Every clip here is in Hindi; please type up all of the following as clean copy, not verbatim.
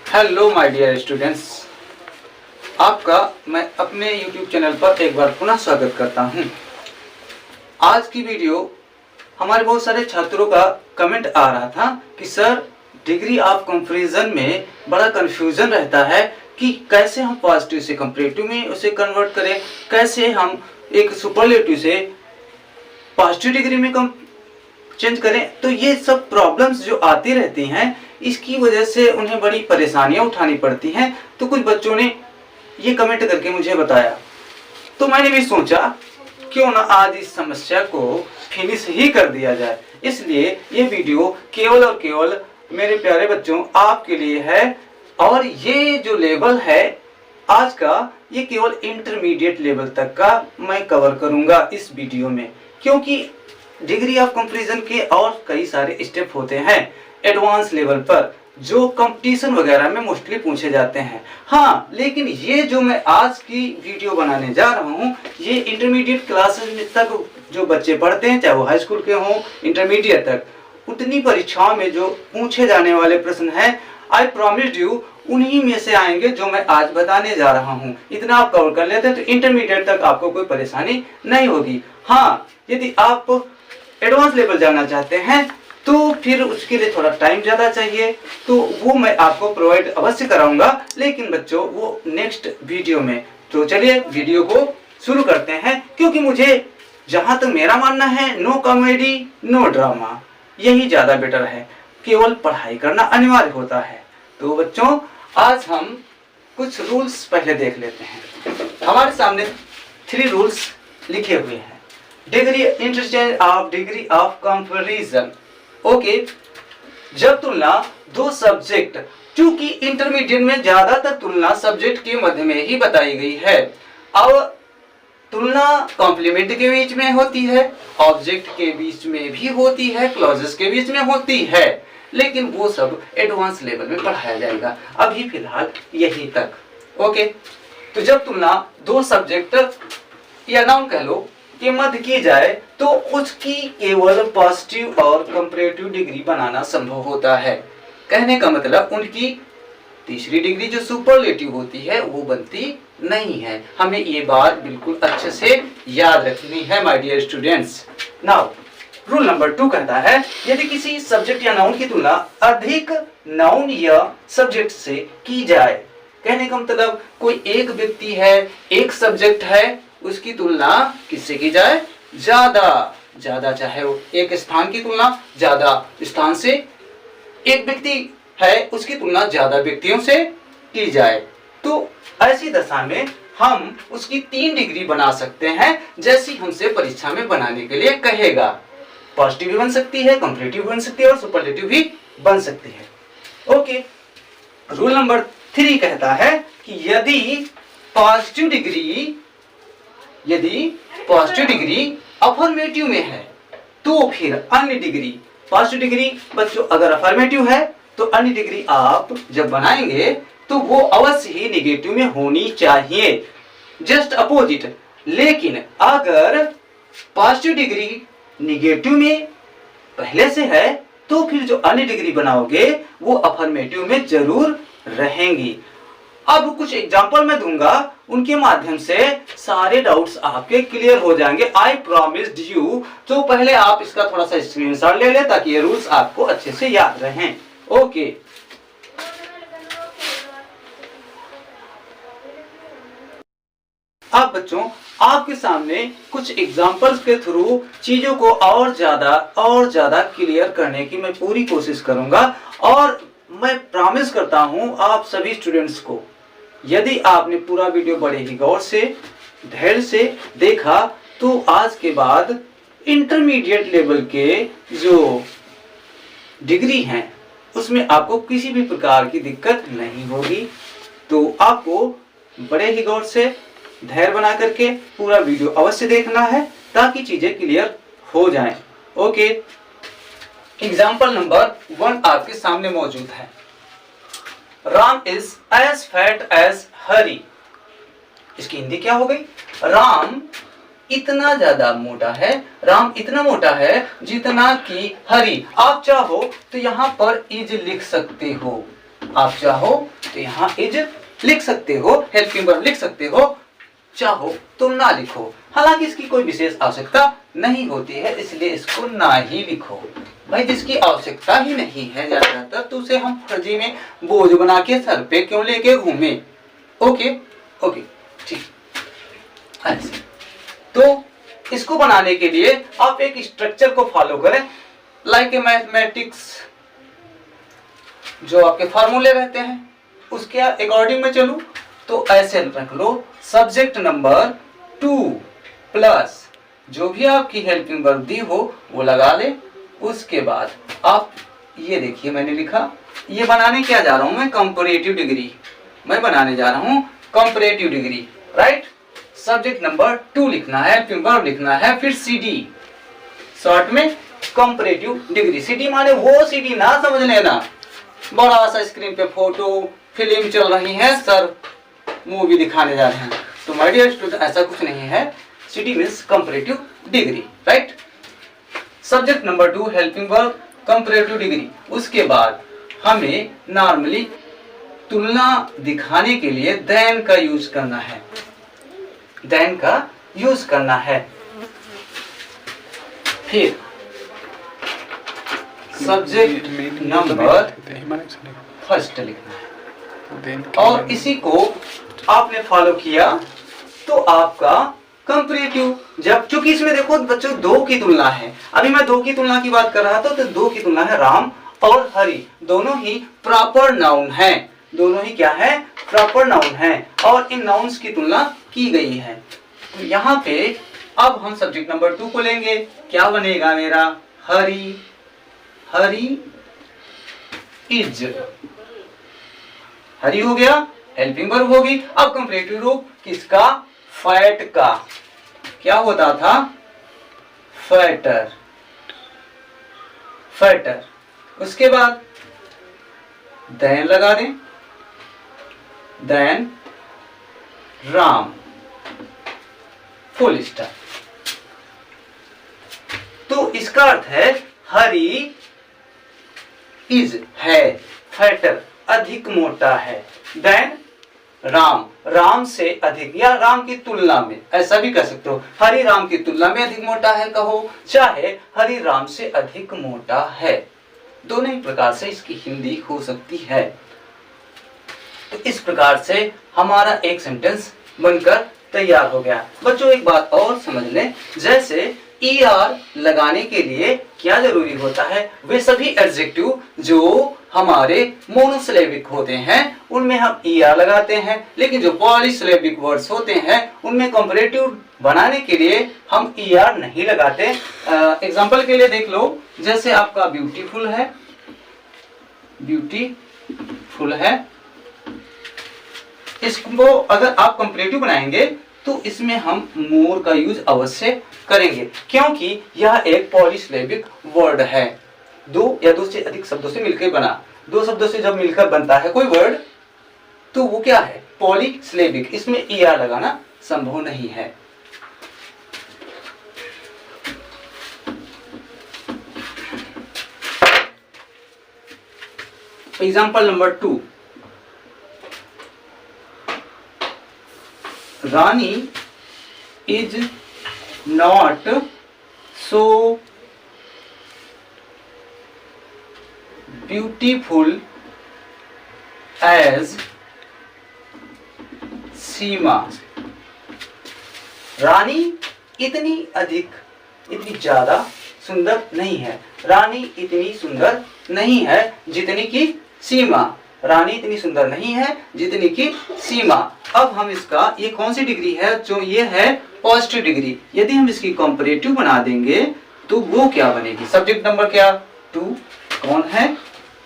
हेलो माय डियर स्टूडेंट्स, आपका मैं अपने YouTube चैनल पर एक बार पुनः स्वागत करता हूं। आज की वीडियो हमारे बहुत सारे छात्रों का कमेंट आ रहा था कि सर डिग्री ऑफ कंपैरिजन में बड़ा कन्फ्यूजन रहता है कि कैसे हम पॉजिटिव से कंपैरेटिव में उसे कन्वर्ट करें, कैसे हम एक सुपरलेटिव से पॉजिटिव डिग्री में चेंज करें। तो ये सब प्रॉब्लम्स जो आती रहती हैं, इसकी वजह से उन्हें बड़ी परेशानियां उठानी पड़ती हैं। तो कुछ बच्चों ने ये कमेंट करके मुझे बताया, तो मैंने भी सोचा क्यों ना आज इस समस्या को फिनिश ही कर दिया जाए। इसलिए ये वीडियो केवल और केवल मेरे प्यारे बच्चों आपके लिए है। और ये जो लेवल है आज का, ये केवल इंटरमीडिएट लेवल तक का मैं कवर करूंगा इस वीडियो में, क्योंकि डिग्री ऑफ कंपैरिजन के और कई सारे स्टेप होते हैं एडवांस लेवल पर जो कंपटीशन वगैरह में मोस्टली पूछे जाते हैं। हाँ, लेकिन ये जो मैं आज की वीडियो बनाने जा रहा हूँ, ये इंटरमीडिएट क्लासेस में तक जो बच्चे पढ़ते हैं, चाहे वो हाई स्कूल के हों इंटरमीडिएट तक, उतनी परीक्षाओं में जो पूछे जाने वाले प्रश्न हैं, आई प्रॉमिस्ड यू उन्हीं में से आएंगे जो मैं आज बताने जा रहा हूँ। इतना आप कवर कर लेते हैं तो इंटरमीडिएट तक आपको कोई परेशानी नहीं होगी। हाँ, यदि आप एडवांस लेवल जाना चाहते हैं तो फिर उसके लिए थोड़ा टाइम ज़्यादा चाहिए, तो वो मैं आपको प्रोवाइड अवश्य कराऊंगा, लेकिन बच्चों वो नेक्स्ट वीडियो में। तो चलिए वीडियो को शुरू करते हैं, क्योंकि मुझे जहाँ तक मेरा मानना है, नो कॉमेडी नो ड्रामा, यही ज़्यादा बेटर है। केवल पढ़ाई करना अनिवार्य होता है। तो बच्चों आज हम कुछ रूल्स पहले देख लेते हैं। हमारे सामने 3 रूल्स लिखे हुए हैं। Degree interchange of degree of comparison. Okay, जब तुलना दो सब्जेक्ट, क्योंकि इंटरमीडिएट में ज्यादातर तुलना सब्जेक्ट के मध्य में ही बताई गई है। अब तुलना कॉम्प्लीमेंट के बीच में होती है, ऑब्जेक्ट के बीच में भी होती है, क्लॉजेस के बीच में होती है, लेकिन वो सब एडवांस लेवल में पढ़ाया जाएगा। अभी फिलहाल यही तक। ओके, तो जब तुलना दो सब्जेक्ट या नाउन कह लो के मध्य की जाए तो उसकी केवल पॉजिटिव और कंपैरेटिव डिग्री बनाना संभव होता है। कहने का मतलब उनकी तीसरी डिग्री जो सुपरलेटिव होती है वो बनती नहीं है। हमें ये बात बिल्कुल अच्छे से याद रखनी है my dear students. Now rule number 2 कहता है, यदि किसी सब्जेक्ट या नाउन की तुलना अधिक नाउन या सब्जेक्ट से की जाए। कहने का मतलब कोई एक व्यक्ति है, एक सब्जेक्ट है, उसकी तुलना किससे की जाए? ज्यादा, चाहे वो एक स्थान की तुलना ज्यादा स्थान से, एक व्यक्ति है उसकी तुलना ज्यादा व्यक्तियों से की जाए, तो ऐसी दशा में हम उसकी 3 डिग्री बना सकते हैं, जैसी हमसे परीक्षा में बनाने के लिए कहेगा। पॉजिटिव भी बन सकती है, कंपैरेटिव भी बन सकती है और सुपरलेटिव भी बन सकती है। ओके, रूल नंबर 3 कहता है कि यदि पॉजिटिव डिग्री अफर्मेटिव में है तो फिर अन्य डिग्री, पॉजिटिव डिग्री बच्चों अगर अफर्मेटिव है तो अन्य डिग्री आप जब बनाएंगे तो वो अवश्य ही निगेटिव में होनी चाहिए, जस्ट अपोजिट। लेकिन अगर पॉजिटिव डिग्री निगेटिव में पहले से है तो फिर जो अन्य डिग्री बनाओगे वो अफर्मेटिव में जरूर रहेंगी। अब कुछ एग्जांपल मैं दूंगा, उनके माध्यम से सारे डाउट्स आपके क्लियर हो जाएंगे, आई प्रॉमिस्ड यू। तो पहले आप इसका थोड़ा सा स्क्रीनशॉट ले लें ताकि ये रूल्स आपको अच्छे से याद रहें। ओके, अब बच्चों आपके सामने कुछ एग्जांपल्स के थ्रू चीजों को और ज्यादा क्लियर करने की मैं पूरी कोशिश करूंगा। और मैं प्रॉमिस करता हूं आप सभी स्टूडेंट्स को, यदि आपने पूरा वीडियो बड़े ही गौर से, धैर्य से देखा तो आज के बाद इंटरमीडिएट लेवल के जो डिग्री हैं उसमें आपको किसी भी प्रकार की दिक्कत नहीं होगी। तो आपको बड़े ही गौर से धैर्य बना करके पूरा वीडियो अवश्य देखना है ताकि चीजें क्लियर हो जाएं। ओके, एग्जाम्पल नंबर 1 आपके सामने मौजूद है। Ram is as fat as Hari. इसकी हिंदी क्या हो गई? राम इतना ज्यादा मोटा है, राम इतना मोटा है जितना कि हरी। आप चाहो तो यहाँ पर इज लिख सकते हो, आप चाहो तो यहाँ इज लिख सकते हो, हेल्पिंग वर्ब लिख सकते हो, चाहो तो ना लिखो। हालांकि इसकी कोई विशेष आवश्यकता नहीं होती है, इसलिए इसको ना ही लिखो। भाई जिसकी आवश्यकता ही नहीं है ज्यादातर, तो उसे हम फर्जी में बोझ बना के सर पे क्यों लेके घूमे। ओके ओके ठीक। ऐसे तो इसको बनाने के लिए आप एक स्ट्रक्चर को फॉलो करें, लाइक ए मैथमेटिक्स जो आपके फार्मूले रहते हैं उसके अकॉर्डिंग में चलूं तो ऐसे रख लो, सब्जेक्ट नंबर 2 प्लस जो भी आपकी हेल्पिंग वर्ब दी हो वो लगा ले। उसके बाद आप ये देखिए मैंने लिखा, ये बनाने क्या जा रहा हूं मैं, कंपैरेटिव डिग्री मैं बनाने जा रहा हूं, comparative degree, right. Subject number 2 लिखना है, हेल्पिंग वर्ब लिखना है, फिर CD शॉर्ट में कंपैरेटिव डिग्री। CD माने वो CD ना समझ लेना, बड़ा सा स्क्रीन पे फोटो फिल्म चल रही है, सर मूवी दिखाने जा रहे हैं, तो माय डियर स्टूडेंट ऐसा कुछ नहीं है। CD means comparative degree, right. Subject number 2 helping verb comparative degree. उसके बाद हमें नॉर्मली तुलना दिखाने के लिए देन का यूज करना है, देन का यूज करना है। फिर सब्जेक्ट नंबर फर्स्ट लिखना है, और इसी को आपने फॉलो किया तो आपका कंपैरेटिव, जब चूंकि इसमें देखो बच्चों 2 की तुलना है, अभी मैं 2 की तुलना की बात कर रहा था, तो 2 की तुलना है, राम और हरि दोनों ही प्रॉपर नाउन हैं, दोनों ही क्या है, प्रॉपर नाउन हैं, और इन नाउन्स की तुलना की गई है। तो यहाँ पे अब हम सब्जेक्ट नंबर 2 को लेंगे, क्या बनेगा मेरा, हरि, हरि इज, हरि हो गया, हेल्पिंग वर्ब होगी। अब कंपैरेटिव रूप किसका, फैट का, क्या होता था, फैटर, फैटर। उसके बाद देन लगा दें, देन राम, फुल स्टॉप। तो इसका अर्थ है हरि इज है, फैटर अधिक मोटा है, देन राम, राम से अधिक या राम की तुलना में, ऐसा भी कह सकते हो, हरि राम की तुलना में अधिक मोटा है कहो, चाहे हरि राम से अधिक मोटा है, दोनों ही प्रकार से इसकी हिंदी हो सकती है। तो इस प्रकार से हमारा एक सेंटेंस बनकर तैयार हो गया। बच्चों एक बात और समझ लें, जैसे ER लगाने के लिए क्या जरूरी होता है, वे सभी एडजेक्टिव जो हमारे मोनोसिलेबिक होते हैं उनमें हम ER लगाते हैं, लेकिन जो पॉलीसिलेबिक वर्ड्स होते हैं उनमें कंपैरेटिव बनाने के लिए हम ER नहीं लगाते। एग्जांपल के लिए देख लो, जैसे आपका ब्यूटीफुल है, ब्यूटीफुल है, इसको अगर आप कंपैरेटिव बनाएंगे तो इसमें हम मोर का यूज अवश्य करेंगे, क्योंकि यह एक पॉलीसिलेबिक वर्ड है, 2 या 2 से अधिक शब्दों से मिलकर बना, 2 शब्दों से जब मिलकर बनता है कोई वर्ड तो वो क्या है, पॉलीसिलेबिक, इसमें ER लगाना संभव नहीं है। Example number 2, Rani is not so beautiful as Seema, Rani इतनी अधिक, इतनी ज्यादा सुंदर नहीं है, रानी इतनी सुंदर नहीं है जितनी की सीमा, रानी इतनी सुंदर नहीं है जितनी की सीमा। अब हम इसका, ये कौन सी डिग्री है, जो ये है पॉजिटिव डिग्री, यदि हम इसकी कंपैरेटिव बना देंगे तो वो क्या बनेगी, सब्जेक्ट नंबर क्या, 2, कौन है,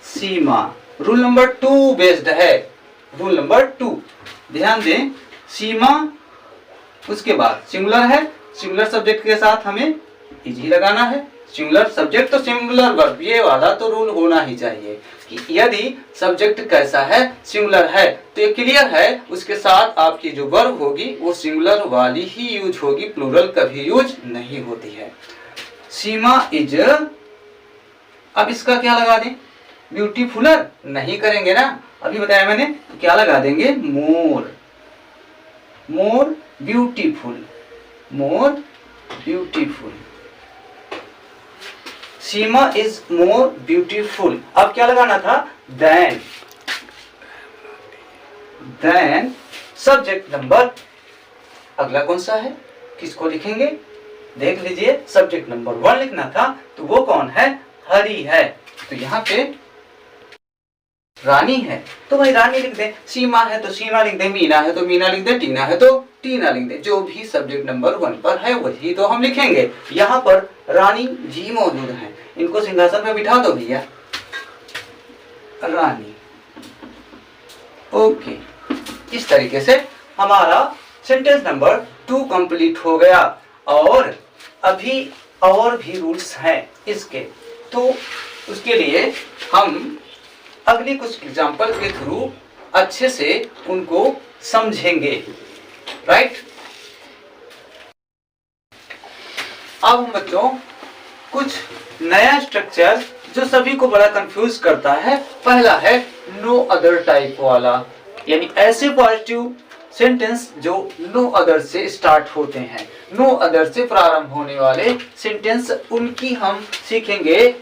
सीमा, रूल नंबर 2 बेस्ड है, रूल नंबर 2, ध्यान दें, सीमा, उसके बाद सिंगुलर है, सिंगुलर सब्जेक्ट के साथ हमें इज ही लगाना है, सिंगुलर सब्जेक्ट तो सिंगुलर वर्ब, ये वाला तो रूल होना ही चाहिए कि यदि सब्जेक्ट कैसा है, सिंगुलर है, तो ये क्लियर है, उसके साथ आपकी जो वर्ब होगी वो सिंगुलर वाली ही यूज होगी, प्लूरल कभी यूज नहीं होती है। सीमा इज, अब इसका क्या लगा दें, ब्यूटीफुलर नहीं करेंगे ना, अभी बताया मैंने, तो क्या लगा देंगे, more, more beautiful, more beautiful. Seema is more beautiful. अब क्या लगाना था, देन, देन सब्जेक्ट नंबर, अगला कौन सा है, किसको लिखेंगे, देख लीजिए, सब्जेक्ट नंबर 1 लिखना था, तो वो कौन है, हरी है। तो यहाँ पे रानी है तो भाई रानी लिख दे, सीमा है तो सीमा लिख दे, मीना है तो मीना लिख दे, टीना है तो टीना लिख दे। जो भी सब्जेक्ट नंबर 1 पर है वही तो हम लिखेंगे। यहाँ पर रानी जी मौजूद है, इनको सिंहासन में बिठा दो भैया, रानी। ओके, इस तरीके से हमारा सेंटेंस नंबर 2 कंप्लीट हो गया। और अभी और भी रूल्स हैं इसके, तो उसके लिए हम अगली कुछ एग्जाम्पल के थ्रू अच्छे से उनको समझेंगे, राइट। अब हम बच्चों कुछ नया स्ट्रक्चर जो सभी को बड़ा कंफ्यूज करता है, पहला है नो अदर टाइप वाला, यानी ऐसे पॉजिटिव सेंटेंस जो नो अदर से स्टार्ट होते हैं, नो अदर से प्रारंभ होने वाले सेंटेंस, उनकी हम सीखेंगे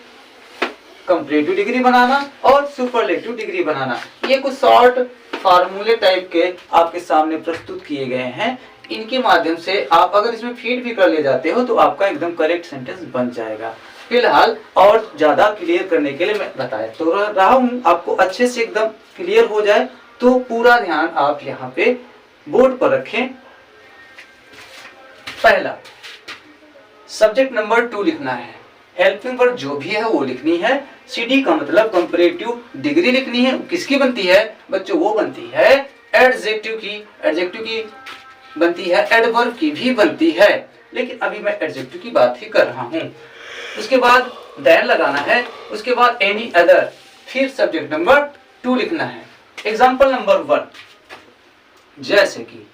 कंपैरेटिव डिग्री बनाना और सुपरलेटिव डिग्री बनाना। ये कुछ शॉर्ट फार्मूले टाइप के आपके सामने प्रस्तुत किए गए हैं, इनके माध्यम से आप अगर इसमें फीड भी कर ले जाते हो तो आपका एकदम करेक्ट सेंटेंस बन जाएगा। फिलहाल और ज्यादा क्लियर करने के लिए मैं बताया तो रहा हूँ, आपको अच्छे से एकदम क्लियर हो जाए तो पूरा ध्यान आप यहाँ पे बोर्ड पर रखें। पहला सब्जेक्ट नंबर 2 लिखना है, हेल्पिंग वर्ब जो भी है वो लिखनी है, सीडी का मतलब कंपैरेटिव डिग्री लिखनी है, किसकी बनती है बच्चों, वो बनती है एडजेक्टिव की, एडजेक्टिव की बनती है, एडवर्ब की भी बनती है, लेकिन अभी मैं एडजेक्टिव की बात ही कर रहा हूँ। उसके बाद देन लगाना है, उसके बाद एनी अदर, फिर सब्जेक्ट नंबर 2 लिखना है। एग्जाम्पल नंबर 1, जैसे कि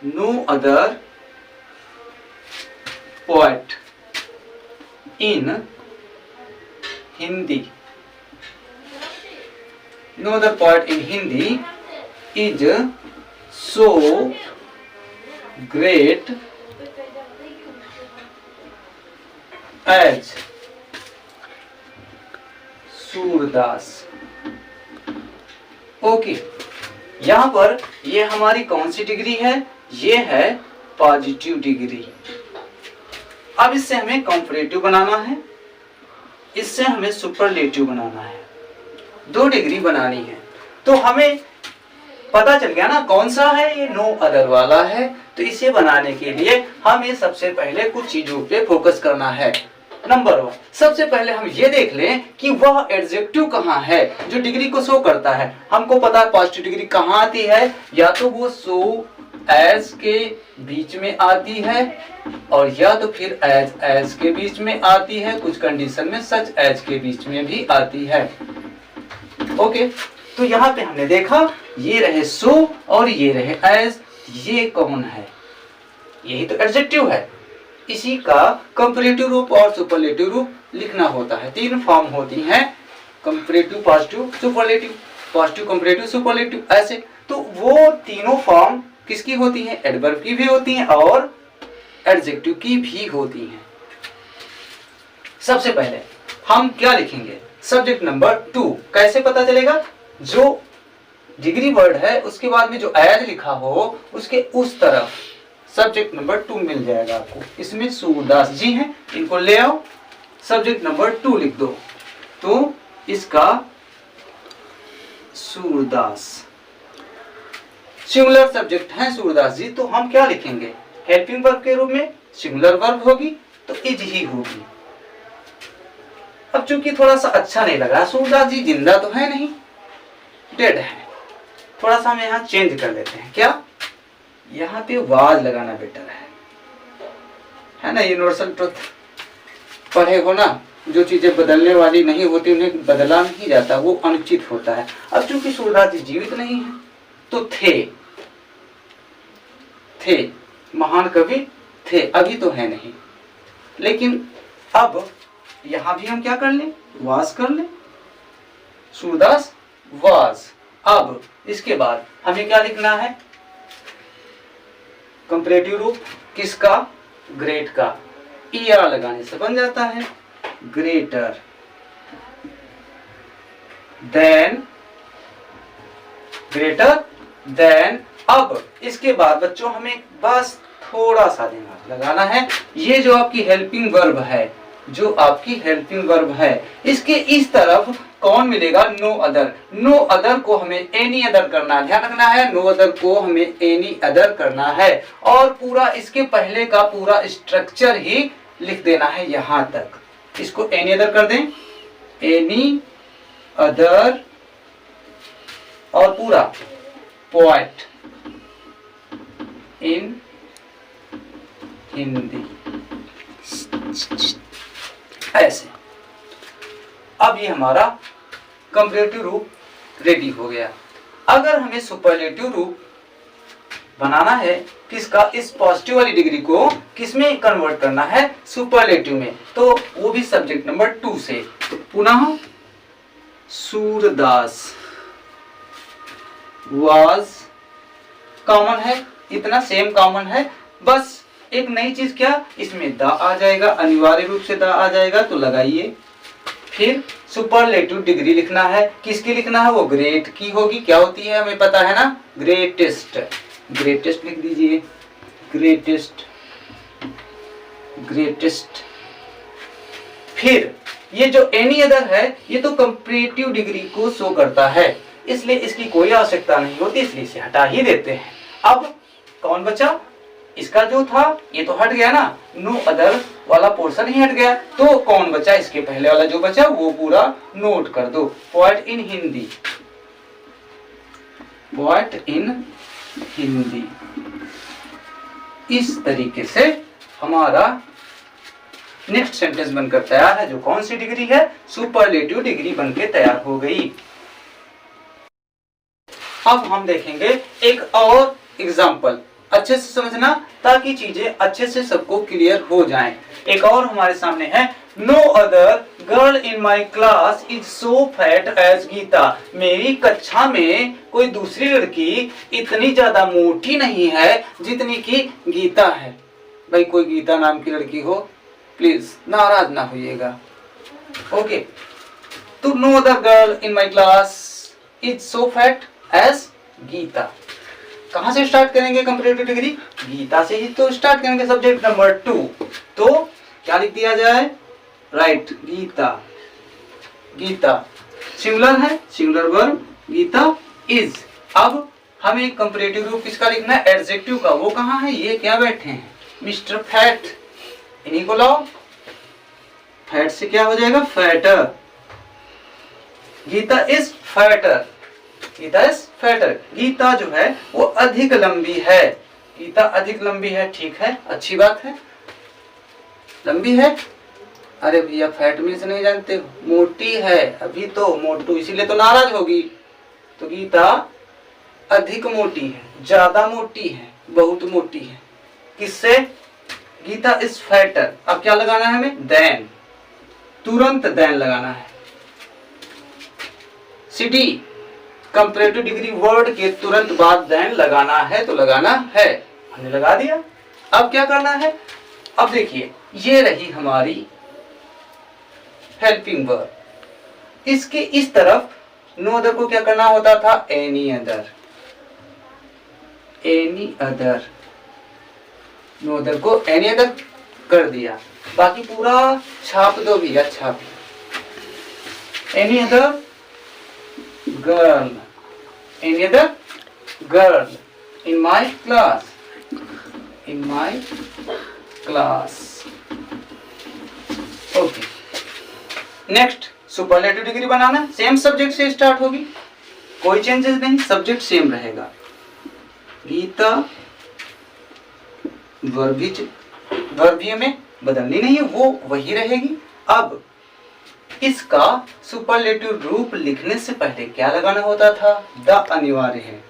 no other poet in Hindi, no other poet in Hindi is so great as Surdas. Okay, यहां पर ये हमारी कौन सी डिग्री है, ये है पॉजिटिव डिग्री। अब इससे हमें कंपैरेटिव बनाना है, इससे हमें सुपरलेटिव बनाना है, 2 डिग्री बनानी है। तो हमें पता चल गया ना कौन सा है, ये नो अदर वाला है। तो इसे बनाने के लिए हमें सबसे पहले कुछ चीजों पे फोकस करना है। नंबर 1, सबसे पहले हम ये देख लें कि वह एडजेक्टिव कहाँ है जो डिग्री को शो करता है। हमको पता है पॉजिटिव डिग्री कहाँ आती है, या तो वो सो एज के बीच में आती है, और या तो फिर एज के बीच में आती है, कुछ कंडीशन में सच एज के बीच में भी आती है। ओके, तो यहाँ पे हमने देखा ये रहे सो और ये रहे एज, ये कौन है, यही तो एडजेक्टिव है। इसी का कंपैरेटिव रूप और सुपरलेटिव रूप लिखना होता है। 3 फॉर्म होती हैं, comparative, positive, superlative, positive, comparative, superlative, ऐसे। तो वो तीनों फॉर्म किसकी होती हैं, एडवर्ब की भी होती हैं और एडजेक्टिव की भी होती हैं। सबसे पहले हम क्या लिखेंगे, सब्जेक्ट नंबर 2। कैसे पता चलेगा, जो डिग्री वर्ड है उसके बाद में जो एज लिखा हो उसके उस तरफ सब्जेक्ट नंबर 2 मिल जाएगा आपको। इसमें सूरदास जी हैं, इनको ले आओ, सब्जेक्ट नंबर 2 लिख दो, तो इसका सूरदास, सिंगुलर सब्जेक्ट है सूरदास जी, तो हम क्या लिखेंगे, हेल्पिंग वर्ब के रूप में सिंगुलर वर्ब होगी तो इज ही होगी। अब चूंकि थोड़ा सा अच्छा नहीं लगा, सूरदास जी जिंदा तो है नहीं, डेड है, थोड़ा सा हम यहाँ चेंज कर लेते हैं। क्या, यहाँ पे वाज लगाना बेटर है ना। यूनिवर्सल ट्रुथ पढ़े हो ना, जो चीजें बदलने वाली नहीं होती उन्हें बदला नहीं जाता, वो अनुचित होता है। अब चूंकि सूरदास जी जीवित नहीं है तो थे महान कवि थे, अभी तो है नहीं, लेकिन अब यहां भी हम क्या कर लें, वास कर लें, सूरदास was। अब इसके बाद हमें क्या लिखना है? कंपैरेटिव रूप किसका? ग्रेट का। ER लगाने से बन जाता है ग्रेटर देन, ग्रेटर देन। अब इसके बाद बच्चों हमें बस थोड़ा सा दिमाग लगाना है। ये जो आपकी हेल्पिंग वर्ब है, जो आपकी हेल्पिंग वर्ब है, इसके इस तरफ कौन मिलेगा? No other. नो अदर को हमें एनी अदर करना है, ध्यान रखना है। नो अदर को हमें एनी अदर करना है और पूरा इसके पहले का पूरा स्ट्रक्चर ही लिख देना है यहां तक। इसको एनी अदर कर दें, एनी अदर, और पूरा पोएट इन हिंदी, ऐसे। अब ये हमारा कंपैरेटिव रूप रेडी हो गया। अगर हमें सुपरलेटिव रूप बनाना है किसका? इस पॉजिटिव वाली डिग्री को किसमें कन्वर्ट करना है? सुपरलेटिव में। तो वो भी सब्जेक्ट नंबर 2 से। पुनः सूरदास was कॉमन है, इतना सेम कॉमन है, बस एक नई चीज क्या? इसमें द आ जाएगा, अनिवार्य रूप से द आ जाएगा, तो लगाइए। फिर सुपरलेटिव डिग्री लिखना है, किसकी लिखना है? वो ग्रेट की होगी। क्या होती है हमें पता है ना? ग्रेटेस्ट। ग्रेटेस्ट लिख दीजिए, ग्रेटेस्ट, ग्रेटेस्ट। फिर ये जो एनी अदर है, ये तो कंपैरेटिव डिग्री को शो करता है, इसलिए इसकी कोई आवश्यकता नहीं होती, इसलिए इसे हटा ही देते हैं। अब कौन बचा? इसका जो था ये तो हट गया ना, नो अदर वाला पोर्शन ही हट गया। तो कौन बचा? इसके पहले वाला जो बचा वो पूरा नोट कर दो, poet in Hindi, poet in Hindi. इस तरीके से हमारा नेक्स्ट सेंटेंस बनकर तैयार है, जो कौन सी डिग्री है? सुपरलेटिव डिग्री बनके तैयार हो गई। अब हम देखेंगे एक और एग्जाम्पल, अच्छे से समझना ताकि चीजें अच्छे से सबको क्लियर हो जाएं। एक और हमारे सामने है, no other girl in my class is so fat as Geeta. मेरी कक्षा में कोई दूसरी लड़की इतनी ज्यादा मोटी नहीं है जितनी की गीता है। भाई कोई गीता नाम की लड़की हो, प्लीज नाराज ना होइएगा। ओके, तो no other girl in my class is so fat as Geeta. कहां से स्टार्ट करेंगे कंपैरेटिव डिग्री? गीता से ही तो स्टार्ट करेंगे, सब्जेक्ट नंबर 2। तो क्या लिख दिया जाए? राइट, गीता। गीता सिंगुलर है, सिंगुलर वर्ब, गीता इज। अब हमें कंपैरेटिव रूप किसका लिखना है? एडजेक्टिव का। वो कहां है? ये क्या बैठे हैं? मिस्टर फैट, इन्हीं को लाओ। फैट से क्या हो जाएगा? Fatter. Geeta is fatter, Geeta is fatter. Geeta जो है वो अधिक लंबी है, गीता अधिक लंबी है। ठीक है, अच्छी बात है, लंबी है। अरे भैया फैट मीन्स नहीं जानते हो? मोटी है, अभी तो मोटू, इसीलिए तो नाराज होगी। तो गीता अधिक मोटी है, ज्यादा मोटी है, बहुत मोटी है। किससे? Geeta is fatter. अब क्या लगाना है हमें? देन, तुरंत देन लगाना है। सिटी कंपैरेटिव डिग्री वर्ड के तुरंत बाद देन लगाना है, तो लगाना है, हमने लगा दिया। अब क्या करना है? अब देखिए, ये रही हमारी हेल्पिंग वर्ब। इसके इस तरफ नो अदर को क्या करना होता था? Any other, any other. No other को एनी अदर कर दिया, बाकी पूरा छाप दो भैया, छाप। Any other girl, any other girl in my class, in my class. Okay, next superlative degree banana, same subject से स्टार्ट होगी, कोई चेंजेस नहीं, सब्जेक्ट सेम रहेगा। गीता वर्ब भी हमें बदलनी नहीं है, वो वही रहेगी। अब इसका सुपरलेटिव रूप लिखने से पहले क्या लगाना होता था? द अनिवार्य है,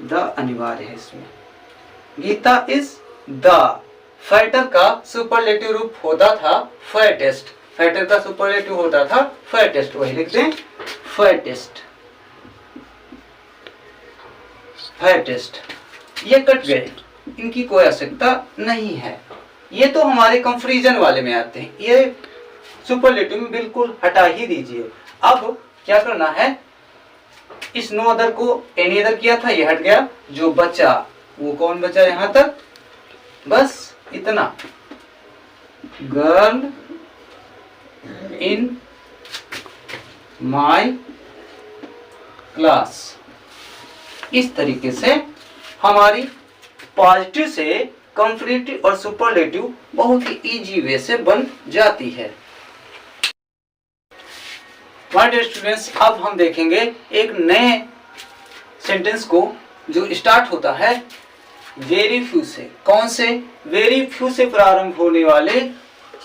द अनिवार्य है इसमें। Geeta is the. फैटर का सुपरलेटिव रूप होता था फैटेस्ट, फैटर का सुपरलेटिव होता था फैटेस्ट, वही लिख दें फैटेस्ट। फाइटेस्ट, ये कट गए, इनकी कोई आवश्यकता नहीं है। ये तो हमारे कंपैरिजन वाले में आते हैं, ये सुपरलेटिव में बिल्कुल हटा ही दीजिए। अब क्या करना है, इस नो अदर को एनी अदर किया था, ये हट गया, जो बचा वो कौन बचा यहां तक, बस इतना, गर्ल इन माय क्लास। इस तरीके से हमारी पॉजिटिव से कंपैरेटिव और सुपरलेटिव बहुत ही इजी वे से बन जाती है। माय डियर स्टूडेंट्स, अब हम देखेंगे एक नए सेंटेंस को जो स्टार्ट होता है वेरी फ्यू से। कौन से? वेरी फ्यू से प्रारंभ होने वाले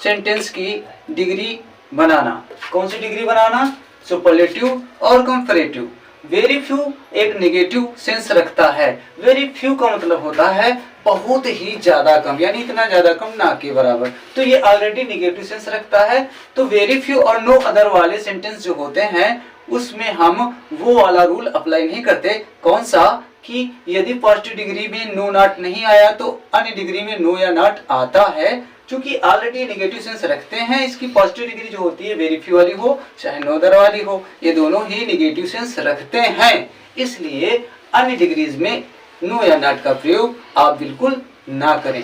सेंटेंस की डिग्री बनाना। कौन सी डिग्री बनाना? सुपरलेटिव और कंपैरेटिव। वेरी फ्यू एक नेगेटिव सेंस रखता है। वेरी फ्यू का मतलब होता है बहुत ही ज्यादा कम, यानी इतना ज्यादा कम ना के बराबर, तो ये ऑलरेडी नेगेटिव सेंस रखता है। तो वेरी फ्यू और नो अदर वाले सेंटेंस जो होते हैं उसमें हम वो वाला रूल अप्लाई नहीं करते। कौन सा? कि यदि पॉजिटिव डिग्री में नो नॉट नहीं आया तो अन्य डिग्री में नो या नॉट आता है। चूंकि ऑलरेडी नेगेटिव सेंस रखते हैं, इसकी पॉजिटिव डिग्री जो होती है वेरी फ्यू वाली हो चाहे नो अदर वाली हो, ये दोनों ही नेगेटिव सेंस रखते हैं। इसलिए अन्य डिग्रीज में नो या नॉट का प्रयोग आप बिल्कुल ना करें।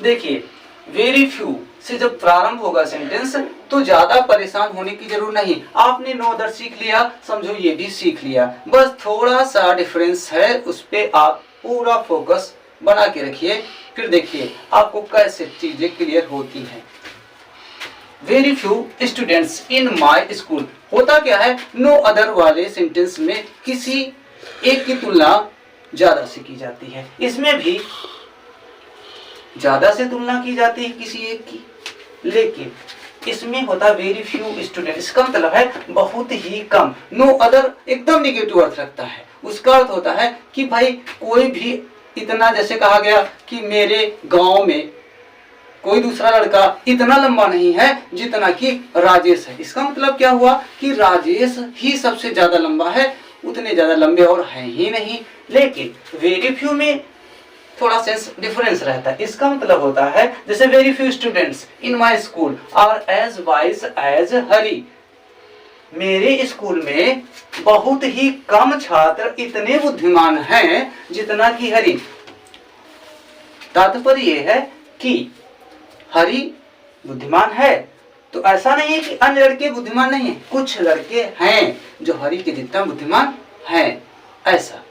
देखिए, वेरी फ्यू से जब प्रारंभ होगा सेंटेंस तो ज्यादा परेशान होने की जरूरत नहीं। आपने नो अदर सीख लिया, समझो ये भी सीख लिया, बस थोड़ा सा डिफरेंस है, उस पे आप पूरा फोकस बना के रखिए। फिर देखिए आपको कैसे चीजें क्लियर होती हैं। Very few students in my school, होता क्या है, नो अदर वाले सेंटेंस में किसी एक की तुलना ज्यादा से की जाती है। इसमें भी ज्यादा से तुलना की जाती है किसी एक की, लेकिन इसमें होता वेरी फ्यू स्टूडेंट, इसका मतलब है बहुत ही कम। नो अदर एकदम निगेटिव अर्थ रखता है, उसका अर्थ होता है कि भाई कोई भी इतना, जैसे कहा गया कि मेरे गांव में कोई दूसरा लड़का इतना लंबा नहीं है जितना कि राजेश है। इसका मतलब क्या हुआ कि राजेश ही सबसे ज्यादा लंबा है, उतने ज्यादा लंबे और हैं ही नहीं। लेकिन वेरी फ्यू में थोड़ा सेंस डिफरेंस रहता है। इसका मतलब होता है जैसे very few students in my school are as wise as Hari, मेरे स्कूल में बहुत ही कम छात्र इतने बुद्धिमान हैं जितना कि हरी। तात्पर्य यह है कि हरी बुद्धिमान है, तो ऐसा नहीं है कि अन्य लड़के बुद्धिमान नहीं है, कुछ लड़के हैं जो हरी के जितना बुद्धिमान हैं, ऐसा।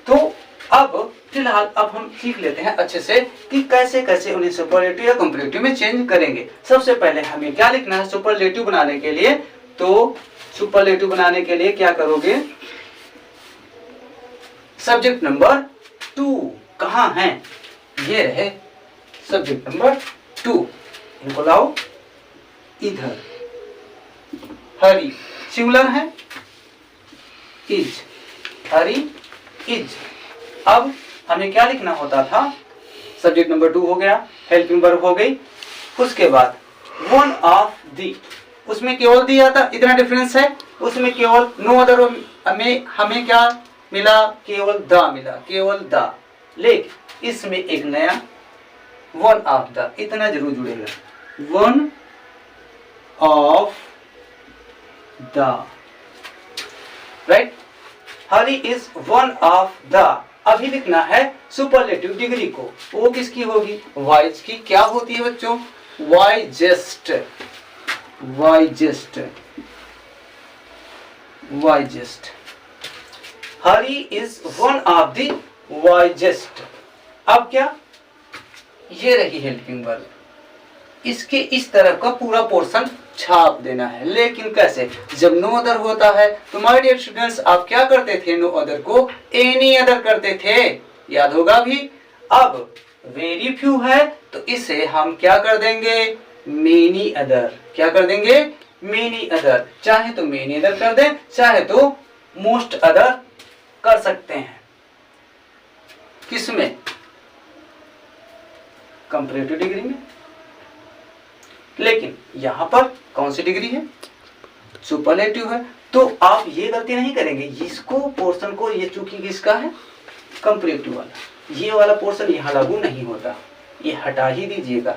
तो अब फिलहाल अब हम सीख लेते हैं अच्छे से कि कैसे कैसे उन्हें सुपरलेटिव या कंपैरेटिव में चेंज करेंगे। सबसे पहले हमें क्या लिखना है सुपरलेटिव बनाने के लिए? तो सुपरलेटिव बनाने के लिए क्या करोगे, सब्जेक्ट नंबर 2 कहाँ है? ये रहे सब्जेक्ट नंबर 2, इनको लाओ इधर। हरी सिंगुलर है, इज, हरी इज। अब हमें क्या लिखना होता था, सब्जेक्ट नंबर 2 हो गया, हेल्पिंग वर्ब हो गई, उसके बाद वन ऑफ दी, उसमें केवल दी आता, इतना डिफरेंस है, उसमें केवल नो अदर में हमें क्या मिला, केवल द मिला, केवल द। लेकिन इसमें एक नया वन ऑफ द, इतना जरूर जुड़ेगा, one of the, right. Hari is one of the. अभी लिखना है सुपरलेटिव डिग्री को, वो किसकी होगी, वाइज की। क्या होती है बच्चों, wisest, wisest, wisest. Hari is one of the wisest. अब क्या, ये रही हेल्पिंग वर्ब, इसके इस तरफ का पूरा पोर्शन छाप देना है। लेकिन कैसे, जब नो अदर होता है तो माय डियर स्टूडेंट्स आप क्या करते थे, नो अदर को एनी अदर करते थे, याद होगा भी। अब वेरी फ्यू है तो इसे हम क्या कर देंगे, मेनी अदर। क्या कर देंगे, मेनी अदर। चाहे तो मेनी अदर कर दें, चाहे तो मोस्ट अदर कर सकते हैं। किसमें, कंपैरेटिव डिग्री में। लेकिन यहां पर कौन सी डिग्री है, सुपरलेटिव है, तो आप ये गलती नहीं करेंगे, इसको पोर्शन को, ये चूंकि किसका है कंपैरेटिव वाला, ये वाला पोर्शन यहाँ लागू नहीं होता, ये हटा ही दीजिएगा।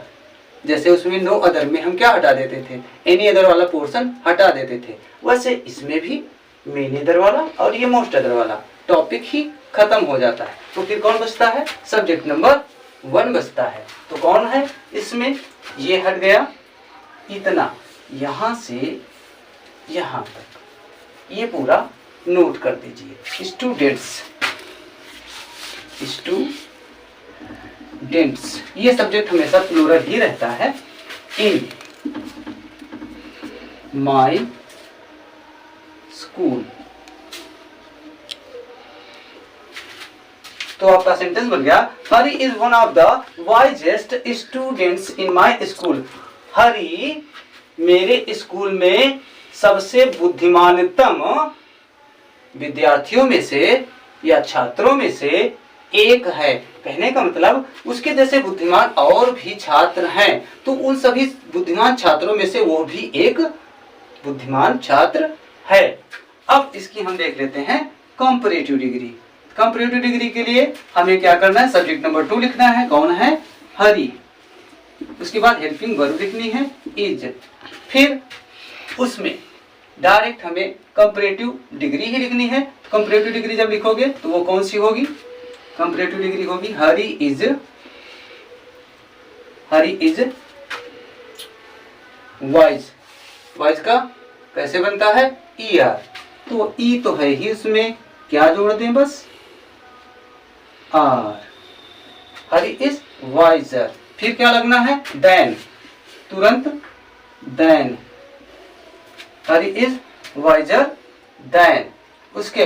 जैसे उसमें नो अदर में हम क्या हटा देते थे, एनी अदर वाला पोर्शन हटा देते थे, वैसे इसमें भी मेनी अदर वाला और ये मोस्ट अदर वाला टॉपिक ही खत्म हो जाता है। तो फिर कौन बचता है, सब्जेक्ट नंबर 1 बचता है। तो कौन है इसमें, ये हट गया इतना, यहां से यहां तक, ये पूरा नोट कर दीजिए। स्टूडेंट्स, ये सब्जेक्ट हमेशा प्लूरल ही रहता है। इन माई स्कूल, तो आपका सेंटेंस बन गया, Hari is one of the wisest students in my school. Hari मेरे स्कूल में सबसे बुद्धिमानतम विद्यार्थियों में से या छात्रों में से एक है। कहने का मतलब उसके जैसे बुद्धिमान और भी छात्र हैं, तो उन सभी बुद्धिमान छात्रों में से वो भी एक बुद्धिमान छात्र है। अब इसकी हम देख लेते हैं कंपैरेटिव डिग्री। कंपैरेटिव डिग्री के लिए हमें क्या करना है, सब्जेक्ट नंबर 2 लिखना है, कौन है, हरी। उसके बाद हेल्पिंग वर्ब लिखनी है, इज। फिर उसमें डायरेक्ट हमें कंपैरेटिव डिग्री ही लिखनी है। कंपैरेटिव डिग्री जब लिखोगे तो वो कौन सी होगी, कंपैरेटिव डिग्री होगी हरी इज वाइज। वाइज का कैसे बनता है, ई आर, तो ई तो है ही, उसमें क्या जोड़ दें, बस आर। Hari is visor. फिर क्या लगना है, देन, तुरंत than, Hari is wiser than. उसके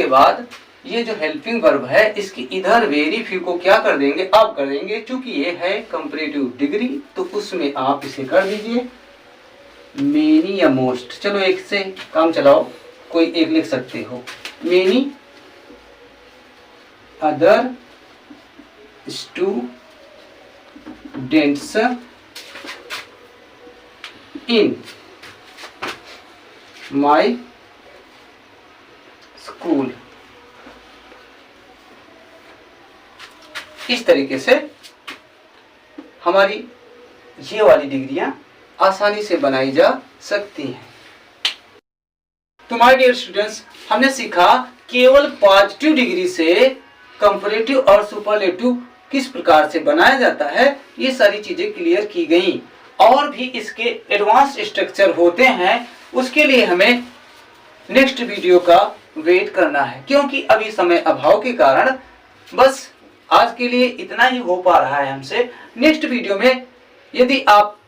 बाद ये जो हेल्पिंग वर्ब है, इसकी इधर वेरी फ्यू को क्या कर देंगे, आप कर देंगे। चूंकि ये है कंपैरेटिव डिग्री तो उसमें आप इसे कर दीजिए मेनी या मोस्ट। चलो एक से काम चलाओ, कोई एक लिख सकते हो, many other students in my school. इस तरीके से हमारी ये वाली डिग्रियां आसानी से बनाई जा सकती हैं। तो माय डियर स्टूडेंट्स, हमने सीखा केवल पॉजिटिव डिग्री से कंपैरेटिव और सुपरलेटिव किस प्रकार से बनाया जाता है, ये सारी चीजें क्लियर की गई। और भी इसके एडवांस स्ट्रक्चर होते हैं, उसके लिए हमें नेक्स्ट वीडियो का वेट करना है, क्योंकि अभी समय अभाव के कारण बस आज के लिए इतना ही हो पा रहा है हमसे। नेक्स्ट वीडियो में यदि आप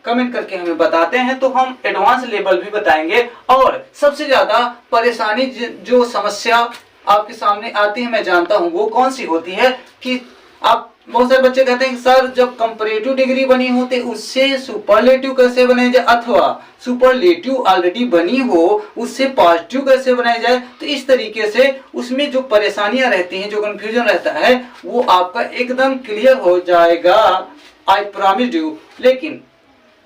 कमेंट करके हमें बताते हैं तो हम एडवांस लेवल भी बताएंगे। और सबसे ज्यादा परेशानी जो समस्या आपके सामने आती है, मैं जानता हूं वो कौन सी होती है, कि आप बहुत सारे बच्चे कहते हैं कि सर जब कंपैरेटिव डिग्री बनी होती उससे सुपरलेटिव कैसे बनाई जाए, अथवा सुपरलेटिव ऑलरेडी बनी हो उससे पॉजिटिव कैसे बनाई जाए। तो इस तरीके से उसमें जो परेशानियां रहती हैं, जो कंफ्यूजन रहता है, वो आपका एकदम क्लियर हो जाएगा, आई प्रॉमिस यू। लेकिन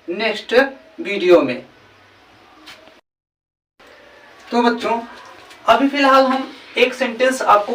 नेक्स्ट वीडियो में। तो बच्चों अभी फिलहाल हम एक सेंटेंस आपको